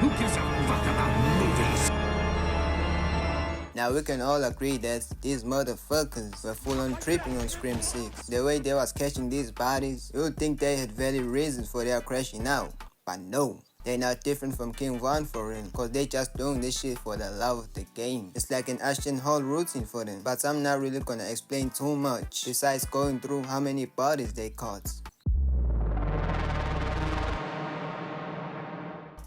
Who gives a fuck about movies? Now we can all agree that these motherfuckers were full on tripping on Scream 6. The way they was catching these bodies, you would think they had valid reasons for their crashing out. But no, they're not different from King Von for real, cause they just doing this shit for the love of the game. It's like an Ashton Hall routine for them, but I'm not really gonna explain too much, besides going through how many bodies they caught.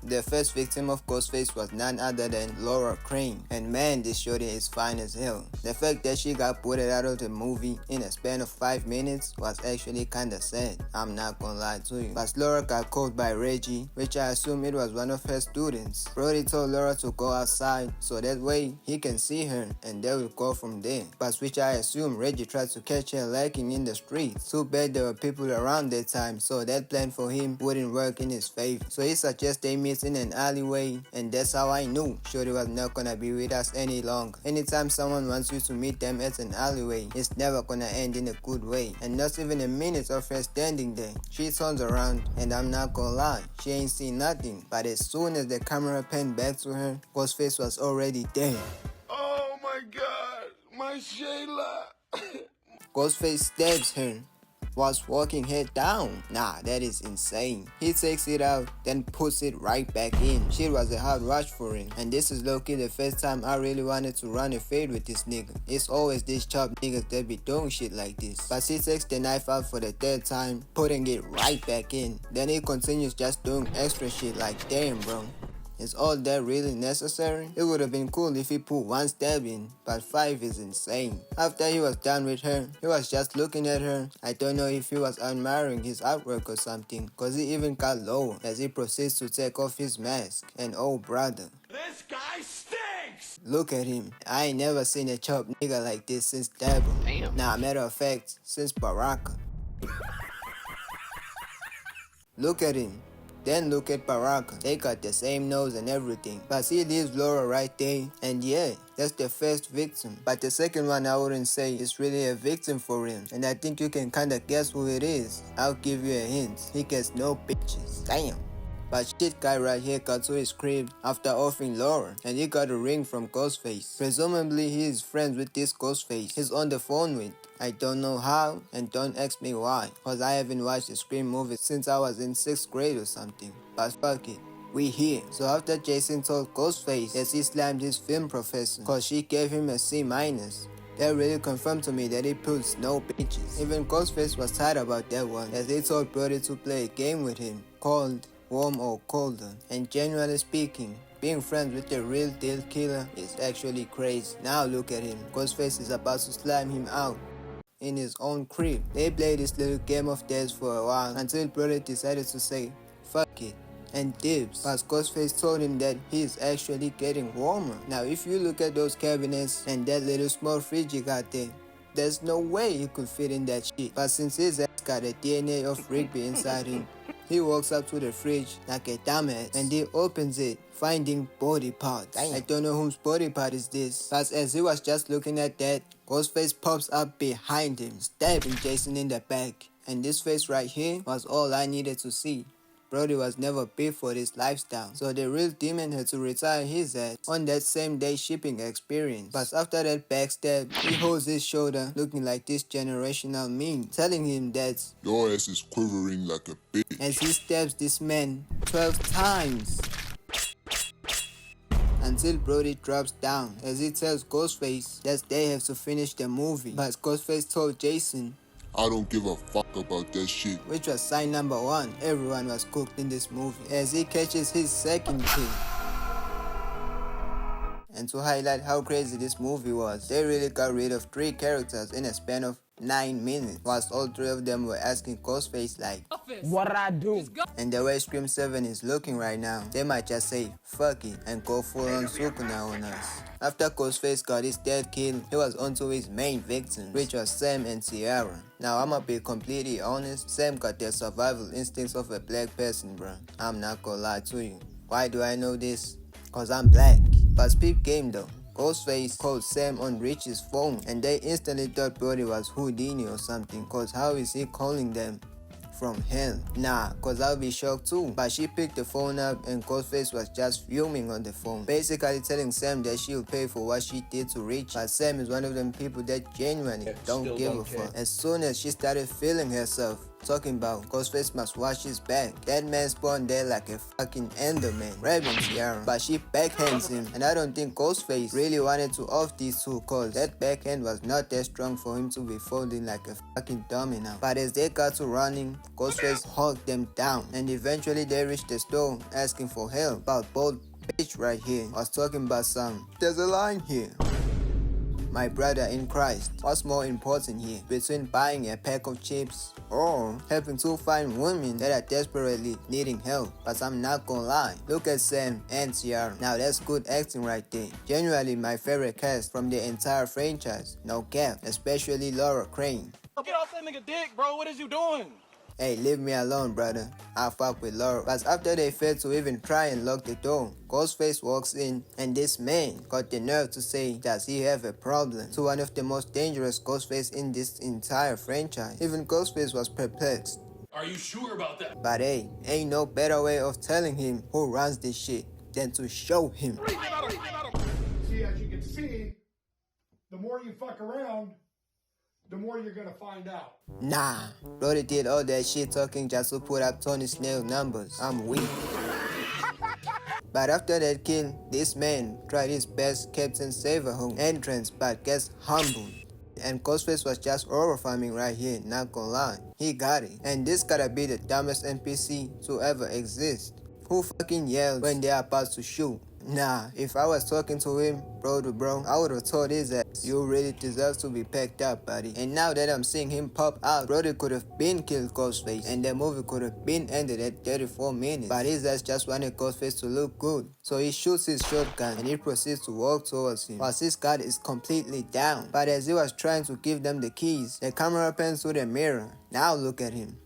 The first victim of Ghostface was none other than Laura Crane, and man, this shorty is fine as hell. The fact that she got booted out of the movie in a span of 5 minutes was actually kinda sad, I'm not gonna lie to you. But Laura got called by Reggie, which I assume it was one of her students. Brody told Laura to go outside so that way he can see her and they will go from there. But which I assume Reggie tried to catch her lurking in the streets. Too bad there were people around that time, so that plan for him wouldn't work in his favor. So he suggests they meet in an alleyway, and that's how I knew shorty was not gonna be with us any longer. Anytime someone wants you to meet them at an alleyway, it's never gonna end in a good way. And not even a minute of her standing there, she turns around, and I'm not gonna lie, she ain't seen nothing. But as soon as the camera panned back to her, Ghostface was already dead. Oh my god, my Shayla. Ghostface stabs her whilst walking head down. Nah, that is insane. He takes it out, then puts it right back in. Shit was a hard rush for him, and this is low-key the first time I really wanted to run a fade with this nigga. It's always these chopped niggas that be doing shit like this. But he takes the knife out for the third time, putting it right back in. Then he continues just doing extra shit like, damn bro. Is all that really necessary? It would have been cool if he put 1 stab in, but 5 is insane. After he was done with her, he was just looking at her. I don't know if he was admiring his artwork or something, cause he even got low as he proceeds to take off his mask. And oh brother, This guy stinks! look at him. I ain't never seen a chopped nigga like this since Dabo. Damn. Nah, matter of fact, since Baraka. Look at him. Then look at Baraka. They got the same nose and everything. But he leaves Laura right there. And yeah, that's the first victim. But the second one I wouldn't say is really a victim for him. And I think you can kinda guess who it is. I'll give you a hint. He gets no bitches. Damn. But shit guy right here got to his crib after offering Laura, and he got a ring from Ghostface. Presumably he is friends with this Ghostface he's on the phone with. I don't know how, and don't ask me why, cause I haven't watched a Scream movie since I was in 6th grade or something. But fuck it, we here. So after Jason told Ghostface that he slammed his film professor cause she gave him a C-, that really confirmed to me that he pulls no bitches. Even Ghostface was tired about that one, as he told Brody to play a game with him called Warm or Colder. And generally speaking, being friends with the real deal killer is actually crazy. Now look at him. Ghostface is about to slam him out in his own crib. They played this little game of theirs for a while until Brody decided to say fuck it and dibs. But Ghostface told him that he is actually getting warmer. Now if you look at those cabinets and that little small fridge you got there, there's no way he could fit in that shit. But since his ass got a DNA of Rigby inside him, he walks up to the fridge like a dumbass and he opens it, finding body parts. I don't know whose body part is this, but as he was just looking at that, Ghostface pops up behind him, stabbing Jason in the back. And this face right here was all I needed to see. Brody was never built for this lifestyle, so the real demon had to retire his ass on that same day shipping experience. But after that backstab, he holds his shoulder looking like this generational meme, telling him that Your ass is quivering like a bitch. as he stabs this man 12 times until Brody drops down, as he tells Ghostface that they have to finish the movie. But Ghostface told Jason, I don't give a fuck about that shit. which was sign number 1. Everyone was cooked in this movie, as he catches his second kill. And to highlight how crazy this movie was, they really got rid of 3 characters in a span of 9 minutes, whilst all 3 of them were asking Ghostface like, what I do? and the way Scream 7 is looking right now, they might just say fuck it and go full on Sukuna on us. After Ghostface got his dead kill, he was onto his main victims, which was Sam and Tiara. Now I'ma be completely honest, Sam got the survival instincts of a black person, bruh. I'm not gonna lie to you. Why do I know this? Cause I'm black. But peep game though. Ghostface called Sam on Rich's phone and they instantly thought Brody was Houdini or something, cause how is he calling them from hell. Nah, cause I'll be shocked too. But she picked the phone up and GhostFace was just fuming on the phone, basically telling Sam that she'll pay for what she did to Rich. But Sam is one of them people that genuinely don't give a fuck. As soon as she started feeling herself, talking about GhostFace must watch his back, that man spawned there like a fucking enderman, grabbing Tiara. But she backhands him, and I don't think GhostFace really wanted to off these two, cause that backhand was not that strong for him to be folding like a fucking domino. But as they got to running, GhostFace hugged them down, and eventually they reached the store asking for help. But both bitch right here was talking about there's a line here. My brother in Christ, what's more important here between buying a pack of chips or helping two fine women that are desperately needing help? But I'm not gonna lie, look at Sam and Tiara. Now that's good acting right there. Genuinely my favorite cast from the entire franchise, no cap, especially Laura Crane. Get off that nigga dick, bro. What is you doing? Hey, leave me alone, brother. I fuck with Laura. But after they failed to even try and lock the door, GhostFace walks in, and this man got the nerve to say, does he have a problem? To one of the most dangerous Ghostface in this entire franchise. Even Ghostface was perplexed. Are you sure about that? But hey, ain't no better way of telling him who runs this shit than to show him. See, as you can see, the more you fuck around, the more you're gonna find out. Nah, Brody did all that shit talking just to put up Tony Snell numbers. I'm weak. But after that kill, this man tried his best Captain Save-A-Home entrance but gets humbled. And Ghostface was just horrifying right here, not gonna lie. He got it. And this gotta be the dumbest NPC to ever exist. Who fucking yells when they are about to shoot? Nah, if I was talking to him, bro to bro, I would've told his ass, you really deserve to be packed up, buddy. And now that I'm seeing him pop out, Brody could have been killed Ghostface, and the movie could have been ended at 34 minutes. But his ass just wanted Ghostface to look good. So he shoots his shotgun, and he proceeds to walk towards him, while his guard is completely down. But as he was trying to give them the keys, the camera pans to the mirror. Now look at him.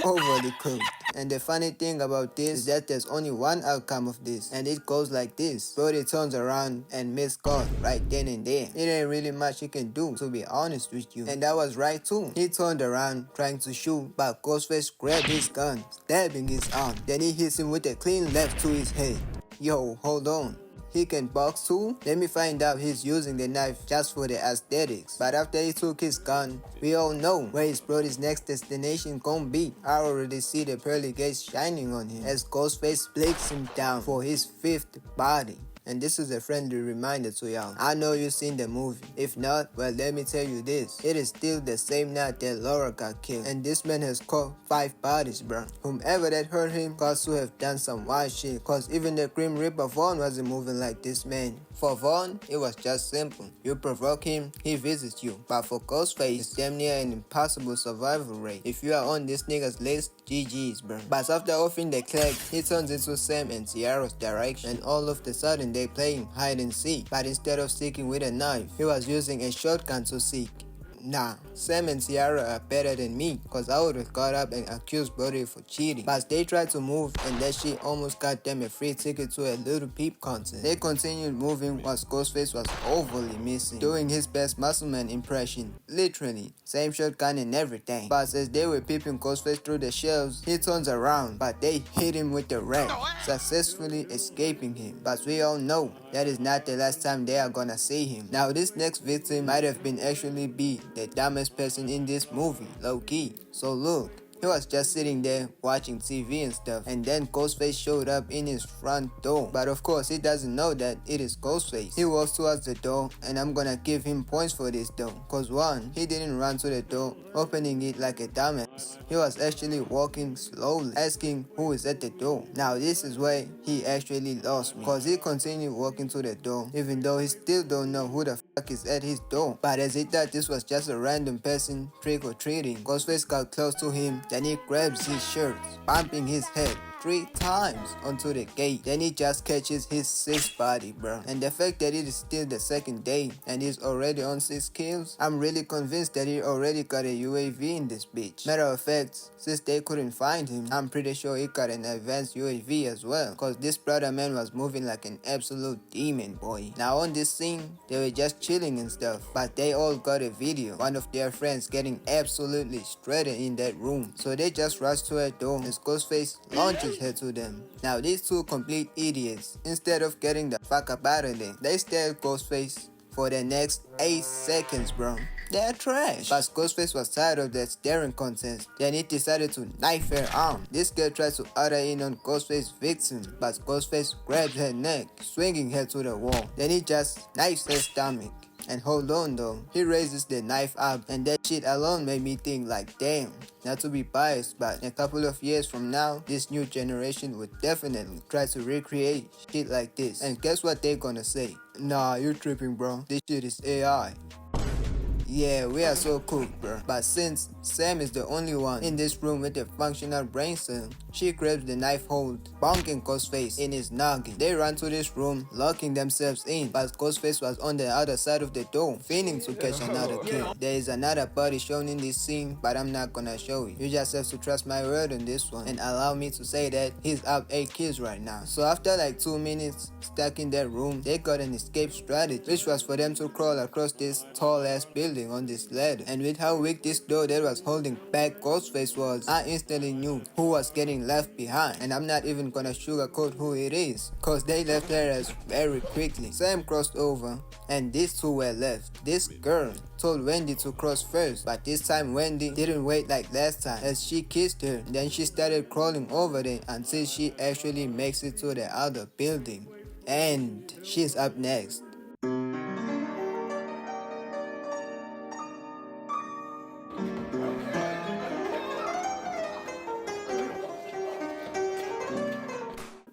Overly cooked. And the funny thing about this is that there's only one outcome of this, and it goes like this. Brody turns around and missed God right then and there. It ain't really much he can do, to be honest with you. And that was right too. He turned around trying to shoot, but Ghostface grabbed his gun, stabbing his arm. Then he hits him with a clean left to his head. Yo, hold on. He can box too? Let me find out he's using the knife just for the aesthetics. But after he took his gun, we all know where his Brody's next destination gonna be. I already see the pearly gates shining on him as Ghostface breaks him down for his fifth body. And this is a friendly reminder to y'all. I know you've seen the movie. If not, well, let me tell you this. It is still the same night that Laura got killed. And this man has caught 5 bodies, bro. Whomever that hurt him got to have done some wild shit. Cause even the Grim Reaper Vaughn wasn't moving like this man. For Vaughn, it was just simple. You provoke him, he visits you. But for Ghostface, it's damn near an impossible survival rate. If you are on this nigga's list, GG's, bro. But after offing the click, he turns into Sam and Tiara's direction. And all of a sudden, they playing hide and seek. But instead of seeking with a knife, he was using a shotgun to seek. Nah, Sam and Tiara are better than me, cause I would've got up and accused Brody for cheating. But they tried to move, and that shit almost got them a free ticket to a Little Peep concert. They continued moving while Ghostface was overly missing, doing his best muscleman impression. Literally, same shotgun and everything. But as they were peeping Ghostface through the shelves, he turns around, but they hit him with the rat, successfully escaping him. But we all know that is not the last time they are gonna see him. Now this next victim might have been actually be the dumbest person in this movie, low-key. So look, he was just sitting there watching TV and stuff, and then Ghostface showed up in his front door. But of course, he doesn't know that it is Ghostface. He walks towards the door, and I'm gonna give him points for this though. Cause one, he didn't run to the door, opening it like a dumbass. He was actually walking slowly, asking who is at the door. Now this is where he actually lost me. Cause he continued walking to the door, even though he still don't know who the fuck is at his door. But as he thought this was just a random person trick-or-treating, Ghostface got close to him. Then he grabs his shirt, bumping his head. 3 times onto the gate. Then he just catches his 6th body, bro. And the fact that it is still the 2nd day and he's already on 6 kills, I'm really convinced that he already got a UAV in this bitch. Matter of fact, since they couldn't find him, I'm pretty sure he got an advanced UAV as well, cause this brother man was moving like an absolute demon, boy. Now on this scene, they were just chilling and stuff, but they all got a video, one of their friends getting absolutely shredded in that room. So they just rushed to her door as GhostFace launches her to them. Now these two complete idiots, instead of getting the fuck up out of there, they stare at GhostFace for the next 8 seconds, bro. They're trash. But GhostFace was tired of that staring contest. Then he decided to knife her arm. This girl tried to utter in on Ghostface's victim, but Ghostface grabbed her neck, swinging her to the wall. Then he just knifes her stomach. And hold on though, he raises the knife up, and that shit alone made me think like, damn, not to be biased, but in a couple of years from now, this new generation would definitely try to recreate shit like this. And guess what they're gonna say? Nah, you're tripping, bro. This shit is AI. Yeah, we are so cooked, bro. But since Sam is the only one in this room with a functional brain cell, she grabs the knife hold, bonking Ghostface in his noggin. They run to this room, locking themselves in, but Ghostface was on the other side of the door, fiending to catch another kill. There is another body shown in this scene, but I'm not gonna show you. You just have to trust my word on this one, and allow me to say that he's up 8 kills right now. So after like 2 minutes stuck in that room, they got an escape strategy, which was for them to crawl across this tall ass building on this ladder. And with how weak this door that was holding back Ghostface was, I instantly knew who was getting left behind. And I'm not even gonna sugarcoat who it is, cause they left their ass very quickly. Sam crossed over and these two were left. This girl told Wendy to cross first, but this time Wendy didn't wait like last time, as she kissed her. Then she started crawling over there until she actually makes it to the other building. And she's up next.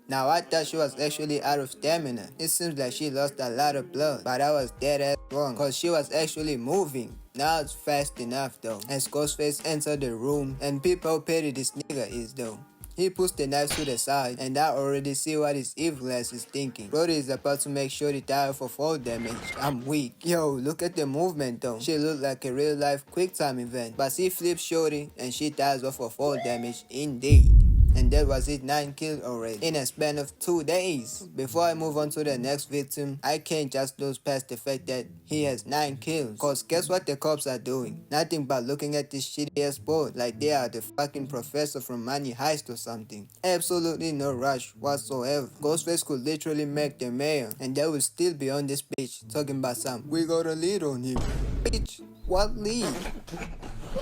Now I thought she was actually out of stamina. It seems like she lost a lot of blood, but I was dead ass wrong, cause she was actually moving. Now it's fast enough though, as Ghostface entered the room, and peep how petty this nigga is though. He puts the knife to the side, and I already see what his evil ass is thinking. Brody is about to make sure he dies for fall damage. I'm weak. Yo, look at the movement though. She looked like a real life quick time event, but she flips shorty and she dies off of fall damage indeed. And that was it, 9 kills already in a span of 2 days. Before I move on to the next victim, I can't just lose past the fact that he has 9 kills. Cause guess what the cops are doing? Nothing but looking at this shitty ass board like they are the fucking professor from Money Heist or something. Absolutely no rush whatsoever. Ghostface could literally make the mayor, and they would still be on this bitch talking about some, we got a lead on him. Bitch, what lead?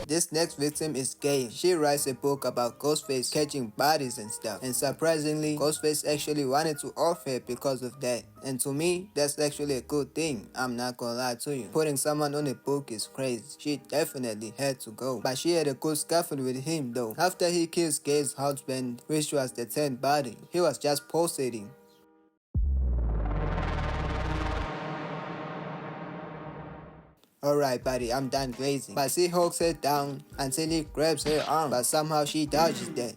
This next victim is Gail. She writes a book about Ghostface catching bodies and stuff. And surprisingly, Ghostface actually wanted to off her because of that. And to me, that's actually a good thing. I'm not gonna lie to you. Putting someone on a book is crazy. She definitely had to go. But she had a good scuffle with him though. After he kills Gail's husband, which was the 10th body, he was just pulsating. Alright buddy, I'm done grazing. But she hooks her down until he grabs her arm, but somehow she dodges that.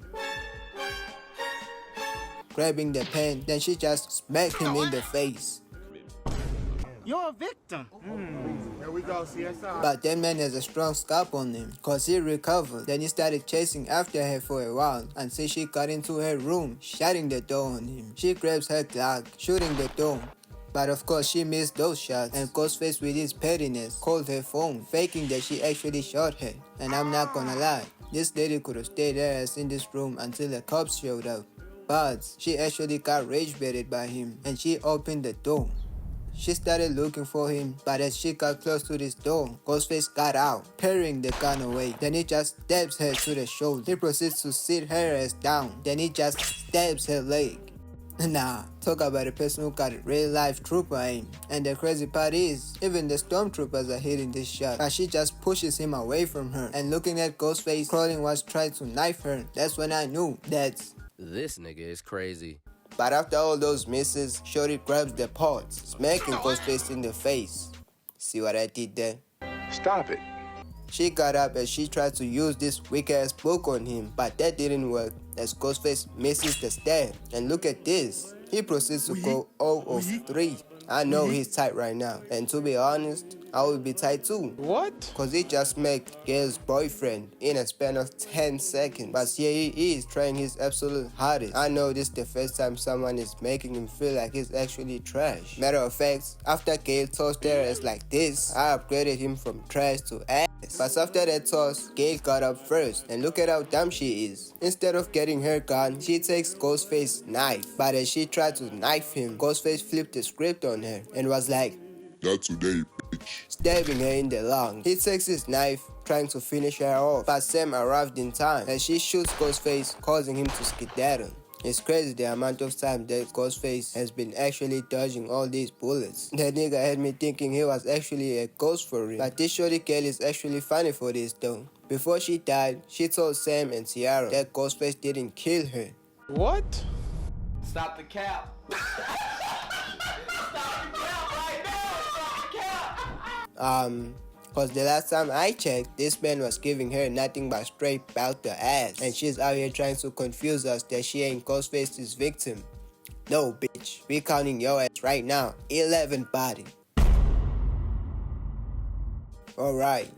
Grabbing the pen, then she just smacked him in the face. You're a victim. Here we go, CSI. But that man has a strong scalp on him, cause he recovered. Then he started chasing after her for a while until she got into her room, shutting the door on him. She grabs her Glock, shooting the door. But of course she missed those shots, and Ghostface with his pettiness called her phone, faking that she actually shot her. And I'm not gonna lie, this lady could have stayed her ass in this room until the cops showed up. But she actually got rage baited by him, and she opened the door. She started looking for him, but as she got close to this door, Ghostface got out, parrying the gun away. Then he just stabs her to the shoulder. He proceeds to sit her ass down. Then he just stabs her leg. Nah, talk about a person who got real life trooper aim. And the crazy part is, even the stormtroopers are hitting this shot. But she just pushes him away from her. And looking at Ghostface crawling was trying to knife her, that's when I knew that this nigga is crazy. But after all those misses, Shorty grabs the pots, smacking Ghostface in the face. See what I did there? Stop it. She got up and she tried to use this weak ass book on him, but that didn't work as Ghostface misses the stab. And look at this. He proceeds to go 0 of 3. I know he's tight right now, and to be honest, I will be tight too. What? Cause he just made Gail's boyfriend in a span of 10 seconds. But here he is trying his absolute hardest. I know this is the first time someone is making him feel like he's actually trash. Matter of fact, after Gail tossed her ass like this, I upgraded him from trash to ass. But after that toss, Gail got up first, and look at how dumb she is. Instead of getting her gun, she takes Ghostface's knife. But as she tried to knife him, Ghostface flipped the script on her and was like, Not today, bitch. stabbing her in the lung. He takes his knife, trying to finish her off, but Sam arrived in time as she shoots Ghostface, causing him to skedaddle. It's crazy the amount of time that Ghostface has been actually dodging all these bullets. That nigga had me thinking he was actually a ghost for real. But this shorty Kelly is actually funny for this though. Before she died, she told Sam and Tiara that Ghostface didn't kill her. What? Stop the cap. Cause the last time I checked, this man was giving her nothing but straight out the ass. And she's out here trying to confuse us that she ain't Ghostface's victim. No, bitch. We counting your ass right now. 11 body. Alright.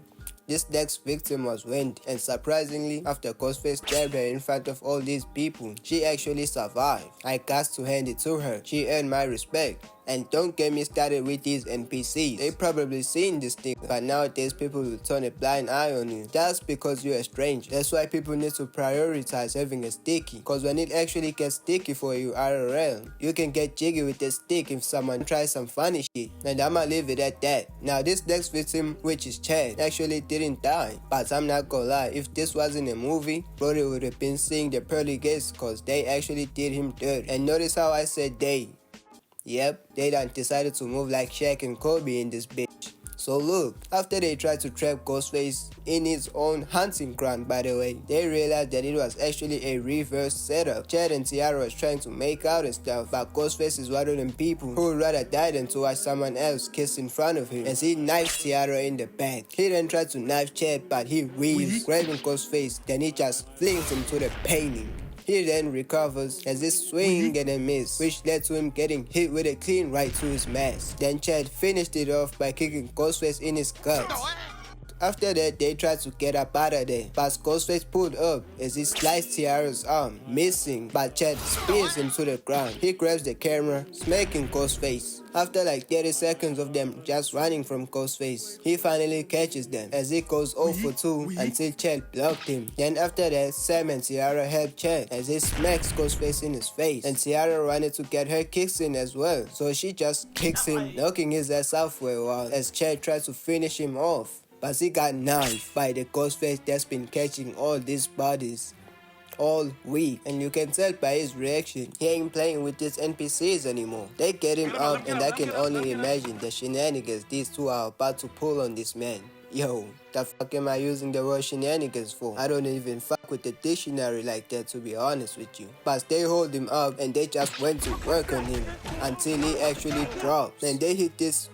This next victim was Wendy, and surprisingly, after Ghostface stabbed her in front of all these people, she actually survived. I got to hand it to her. She earned my respect. And don't get me started with these NPCs. They probably seen this thing, but nowadays people will turn a blind eye on you just because you're a stranger. That's why people need to prioritize having a sticky, cause when it actually gets sticky for you IRL, you can get jiggy with the stick if someone tries some funny shit. And I'ma leave it at that. Now this next victim, which is Chad, actually didn't die, but I'm not gonna lie, if this wasn't a movie, Brody would have been seeing the pearly gates cause they actually did him dirt. And notice how I said they. Yep, they done decided to move like Shaq and Kobe in this bitch. So look, after they tried to trap Ghostface in his own hunting ground by the way, they realized that it was actually a reverse setup. Chad and Tiara was trying to make out and stuff, but Ghostface is one of them people who would rather die than to watch someone else kiss in front of him, as he knifes Tiara in the back. He then tried to knife Chad, but he weaves, grabbing Ghostface, then he just flings him to the painting. He then recovers as he swing and a miss, which led to him getting hit with a clean right to his mask. Then Chad finished it off by kicking Ghostface in his guts. After that, they tried to get up out of there, but Ghostface pulled up as he sliced Tiara's arm, missing, but Chad spears him to the ground. He grabs the camera, smacking Ghostface. After like 30 seconds of them just running from Ghostface, he finally catches them as he goes 0 for 2 until Chad blocked him. Then after that, Sam and Tiara help Chad as he smacks Ghostface in his face, and Tiara wanted to get her kicks in as well, so she just kicks him, knocking his ass out for a while as Chad tries to finish him off. But he got knifed by the Ghostface that's been catching all these bodies all week, and you can tell by his reaction, he ain't playing with these NPCs anymore. They get him out, and I can only imagine the shenanigans these two are about to pull on this man. Yo, the fuck am I using the word shenanigans for? I don't even fuck with the dictionary like that, to be honest with you. But they hold him up and they just went to work on him until he actually drops, and they hit this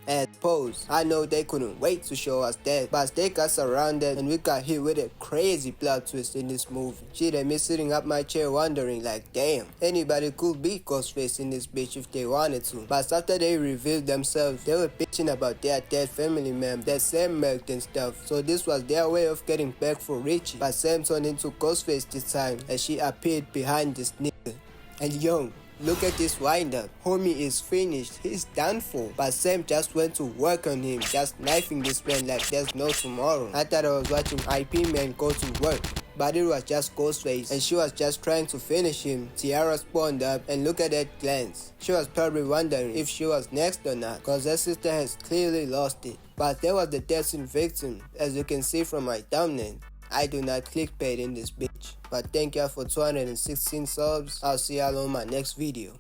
as pose. I know they couldn't wait to show us that, but they got surrounded and we got hit with a crazy plot twist in this movie. Shit had me sitting up my chair wondering like, damn, anybody could beat Ghostface in this bitch if they wanted to. But after they revealed themselves, they were bitching about their dead family member that Sam murked and stuff, so this was their way of getting back for Richie. But Sam turned into Ghostface this time as she appeared behind this nigga. And yo, look at this wind-up. Homie is finished. He's done for. But Sam just went to work on him, just knifing this man like there's no tomorrow. I thought I was watching IP Man go to work, but it was just Ghostface, and she was just trying to finish him. Tiara spawned up, and look at that glance. She was probably wondering if she was next or not, cause her sister has clearly lost it. But there was the destined victim, as you can see from my thumbnail. I do not clickbait in this bitch. But thank y'all for 216 subs. I'll see y'all on my next video.